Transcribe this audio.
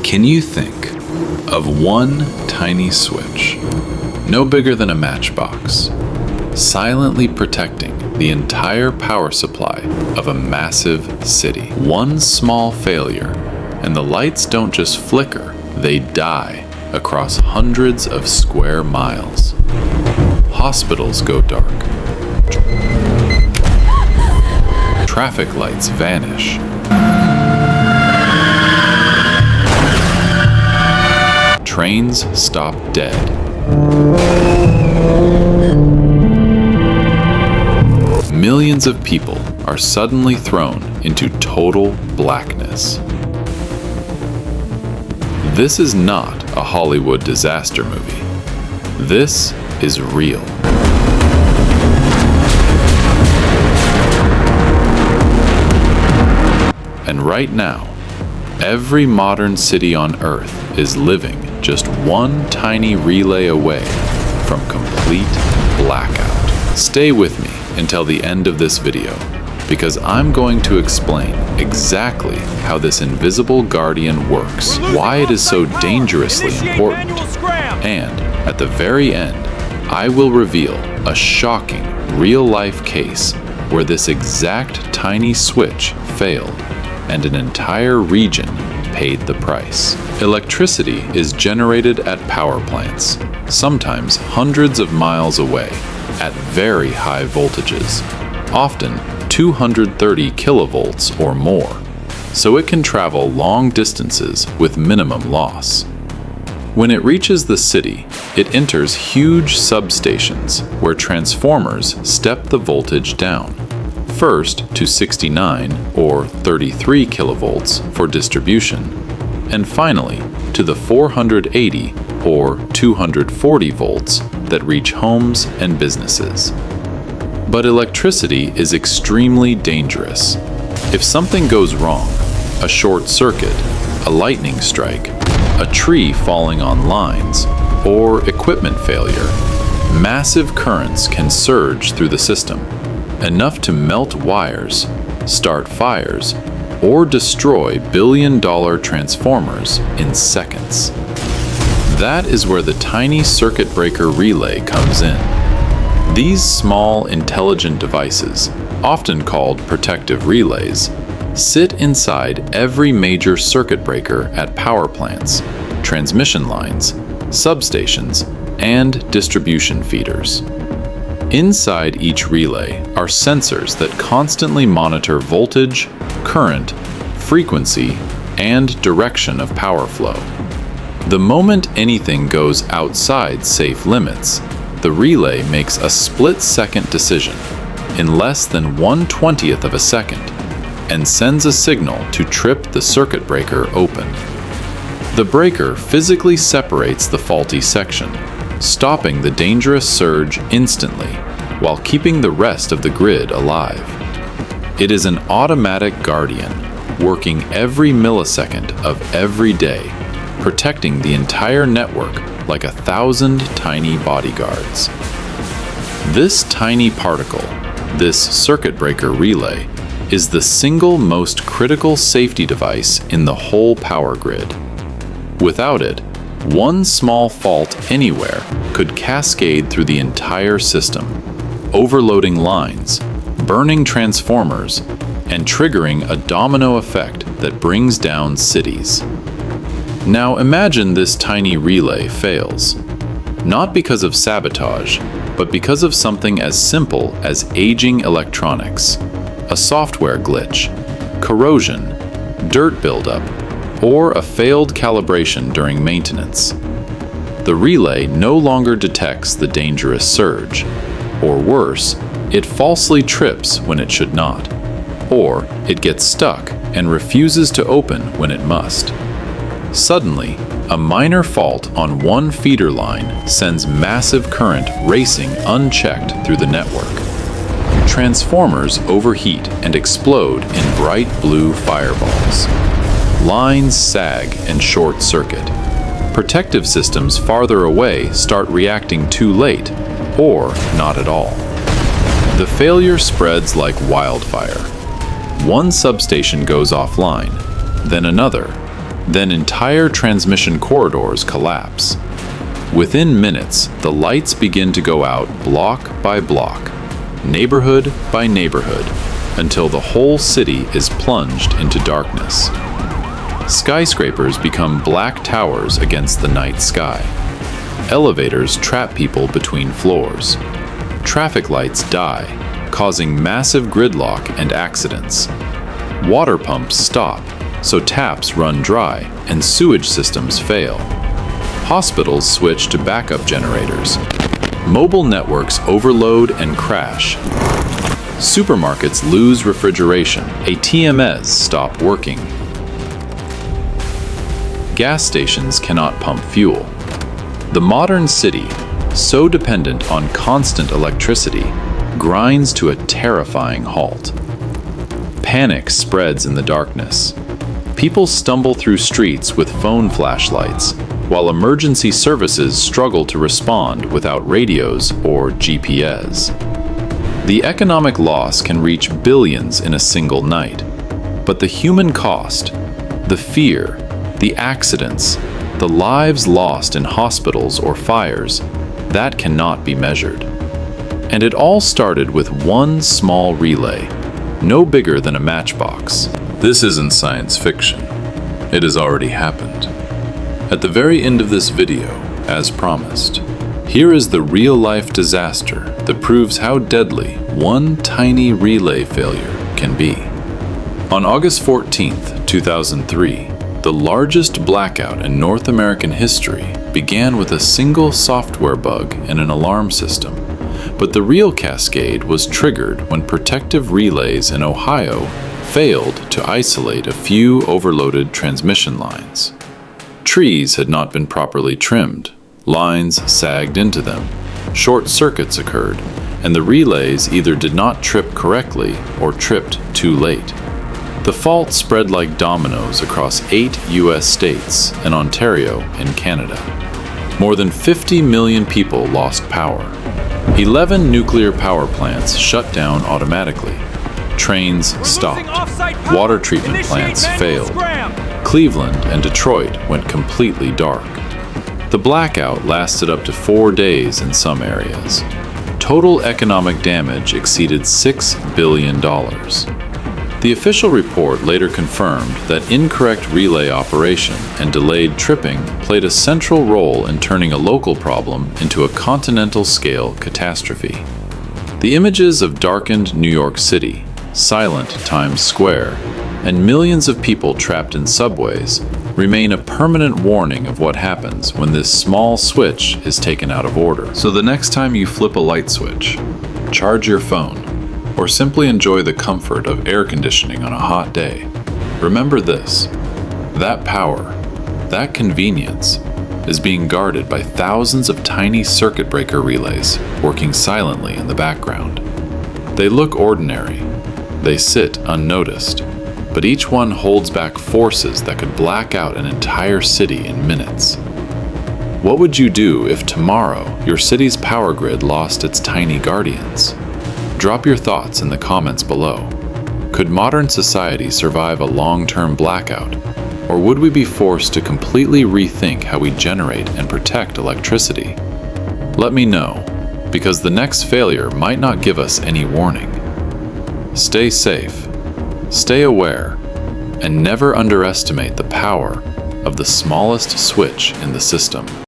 Can you think of one tiny switch, no bigger than a matchbox, silently protecting the entire power supply of a massive city? One small failure, and the lights don't just flicker, they die across hundreds of square miles. Hospitals go dark. Traffic lights vanish. Trains stop dead. Millions of people are suddenly thrown into total blackness. This is not a Hollywood disaster movie. This is real. And right now, every modern city on Earth is living just one tiny relay away from complete blackout. Stay with me until the end of this video, because I'm going to explain exactly how this invisible guardian works, why it is so dangerously important, and at the very end, I will reveal a shocking real-life case where this exact tiny switch failed and an entire region paid the price. Electricity is generated at power plants, sometimes hundreds of miles away, at very high voltages, often 230 kilovolts or more, so it can travel long distances with minimum loss. When it reaches the city, it enters huge substations where transformers step the voltage down, first to 69 or 33 kilovolts for distribution, and finally to the 480 or 240 volts that reach homes and businesses. But electricity is extremely dangerous. If something goes wrong, a short circuit, a lightning strike, a tree falling on lines, or equipment failure, massive currents can surge through the system, enough to melt wires, start fires, or destroy billion-dollar transformers in seconds. That is where the tiny circuit breaker relay comes in. These small, intelligent devices, often called protective relays, sit inside every major circuit breaker at power plants, transmission lines, substations, and distribution feeders. Inside each relay are sensors that constantly monitor voltage, current, frequency, and direction of power flow. The moment anything goes outside safe limits, the relay makes a split-second decision in less than 1/20th of a second and sends a signal to trip the circuit breaker open. The breaker physically separates the faulty section, stopping the dangerous surge instantly while keeping the rest of the grid alive. It is an automatic guardian, working every millisecond of every day, protecting the entire network like 1,000 tiny bodyguards. This tiny particle, this circuit breaker relay, is the single most critical safety device in the whole power grid. Without it, one small fault anywhere could cascade through the entire system, overloading lines, burning transformers, and triggering a domino effect that brings down cities. Now imagine this tiny relay fails, not because of sabotage, but because of something as simple as aging electronics, a software glitch, corrosion, dirt buildup, or a failed calibration during maintenance. The relay no longer detects the dangerous surge, or worse, it falsely trips when it should not, or it gets stuck and refuses to open when it must. Suddenly, a minor fault on one feeder line sends massive current racing unchecked through the network. Transformers overheat and explode in bright blue fireballs. Lines sag and short circuit. Protective systems farther away start reacting too late, or not at all. The failure spreads like wildfire. One substation goes offline, then another, Then entire transmission corridors collapse. Within minutes, the lights begin to go out block by block, neighborhood by neighborhood, until the whole city is plunged into darkness. Skyscrapers become black towers against the night sky. Elevators trap people between floors. Traffic lights die, causing massive gridlock and accidents. Water pumps stop, so taps run dry and sewage systems fail. Hospitals switch to backup generators. Mobile networks overload and crash. Supermarkets lose refrigeration. ATMs stop working. Gas stations cannot pump fuel. The modern city, so dependent on constant electricity, grinds to a terrifying halt. Panic spreads in the darkness. People stumble through streets with phone flashlights, while emergency services struggle to respond without radios or GPS. The economic loss can reach billions in a single night, but the human cost, the fear, the accidents, the lives lost in hospitals or fires, that cannot be measured. And it all started with one small relay, no bigger than a matchbox. This isn't science fiction. It has already happened. At the very end of this video, as promised, here is the real-life disaster that proves how deadly one tiny relay failure can be. On August 14th, 2003, the largest blackout in North American history began with a single software bug in an alarm system, but the real cascade was triggered when protective relays in Ohio failed to isolate a few overloaded transmission lines. Trees had not been properly trimmed, lines sagged into them, short circuits occurred, and the relays either did not trip correctly or tripped too late. The fault spread like dominoes across 8 U.S. states and Ontario in Canada. More than 50 million people lost power. 11 nuclear power plants shut down automatically. Trains stopped. Water treatment plants failed. Cleveland and Detroit went completely dark. The blackout lasted up to 4 days in some areas. Total economic damage exceeded $6 billion. The official report later confirmed that incorrect relay operation and delayed tripping played a central role in turning a local problem into a continental-scale catastrophe. The images of darkened New York City, silent Times Square, and millions of people trapped in subways remain a permanent warning of what happens when this small switch is taken out of order. So the next time you flip a light switch, charge your phone, or simply enjoy the comfort of air conditioning on a hot day, remember this: that power, that convenience, is being guarded by thousands of tiny circuit breaker relays working silently in the background. They look ordinary, they sit unnoticed, but each one holds back forces that could black out an entire city in minutes. What would you do if tomorrow your city's power grid lost its tiny guardians? Drop your thoughts in the comments below. Could modern society survive a long-term blackout, or would we be forced to completely rethink how we generate and protect electricity? Let me know, because the next failure might not give us any warning. Stay safe, stay aware, and never underestimate the power of the smallest switch in the system.